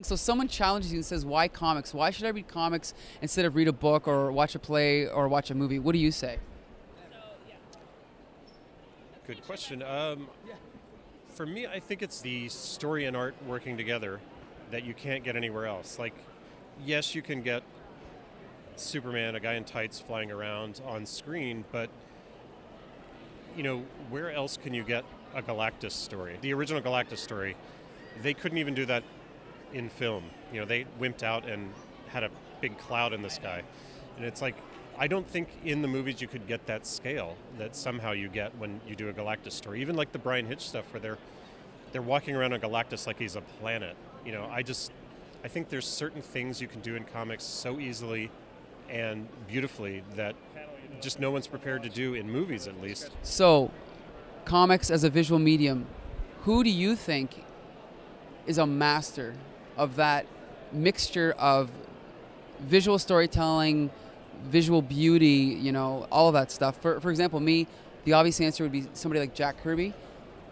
So someone challenges you and says, why comics? Why should I read comics instead of read a book or watch a play or watch a movie? What do you say? Good question. For me, I think it's the story and art working together that you can't get anywhere else. Like, yes, you can get Superman, a guy in tights flying around on screen, but where else can you get a Galactus story? The original Galactus story, they couldn't even do that in film. They wimped out and had a big cloud in the sky. And it's like, I don't think in the movies you could get that scale that somehow you get when you do a Galactus story. Even like the Brian Hitch stuff where they're walking around on Galactus like he's a planet. I think there's certain things you can do in comics so easily and beautifully that just no one's prepared to do in movies, at least. So, comics as a visual medium, who do you think is a master of that mixture of visual storytelling, visual beauty, all of that stuff? For example, me, the obvious answer would be somebody like Jack Kirby.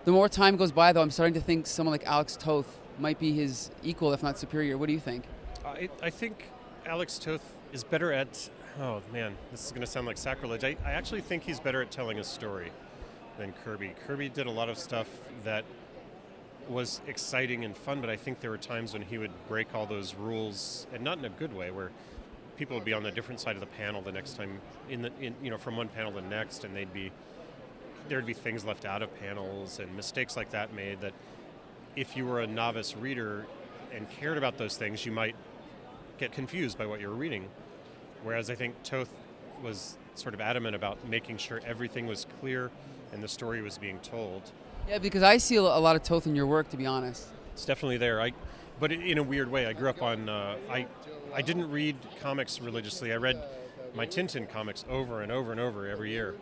The more time goes by, though, I'm starting to think someone like Alex Toth might be his equal, if not superior. What do you think? I think Alex Toth is better at, oh man, this is going to sound like sacrilege. I actually think he's better at telling a story than Kirby. Kirby did a lot of stuff that was exciting and fun, but I think there were times when he would break all those rules, and not in a good way, where people would be on the different side of the panel the next time, from one panel to the next, and there'd be things left out of panels and mistakes like that made that if you were a novice reader and cared about those things, you might get confused by what you were reading. Whereas I think Toth was sort of adamant about making sure everything was clear and the story was being told. Yeah, because I see a lot of Toth in your work, to be honest. It's definitely there. But in a weird way. I grew up on, I didn't read comics religiously. I read my Tintin comics over and over and over every year.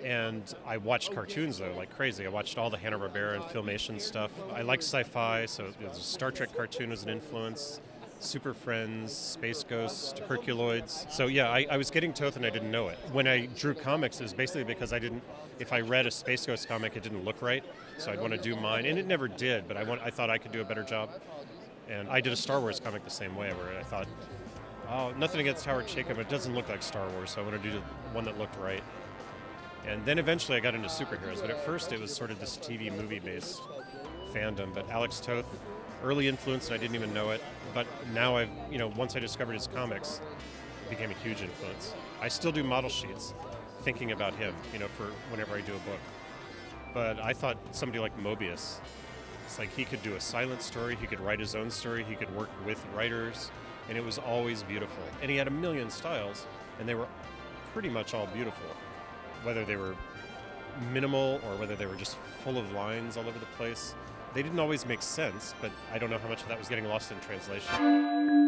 And I watched cartoons, though, like crazy. I watched all the Hanna-Barbera and Filmation stuff. I like sci-fi, so the Star Trek cartoon was an influence. Super Friends, Space Ghost, Herculoids. So yeah, I was getting Toth and I didn't know it. When I drew comics, it was basically because if I read a Space Ghost comic, it didn't look right. So I'd want to do mine, and it never did, but I thought I could do a better job. And I did a Star Wars comic the same way, where I thought, oh, nothing against Howard Chaykin, but it doesn't look like Star Wars, so I want to do one that looked right. And then eventually I got into superheroes, but at first it was sort of this TV movie-based fandom. But Alex Toth, early influence, and I didn't even know it. But now once I discovered his comics, it became a huge influence. I still do model sheets thinking about him, for whenever I do a book. But I thought somebody like Moebius, it's like he could do a silent story, he could write his own story, he could work with writers, and it was always beautiful. And he had a million styles, and they were pretty much all beautiful. Whether they were minimal or whether they were just full of lines all over the place. They didn't always make sense, but I don't know how much of that was getting lost in translation.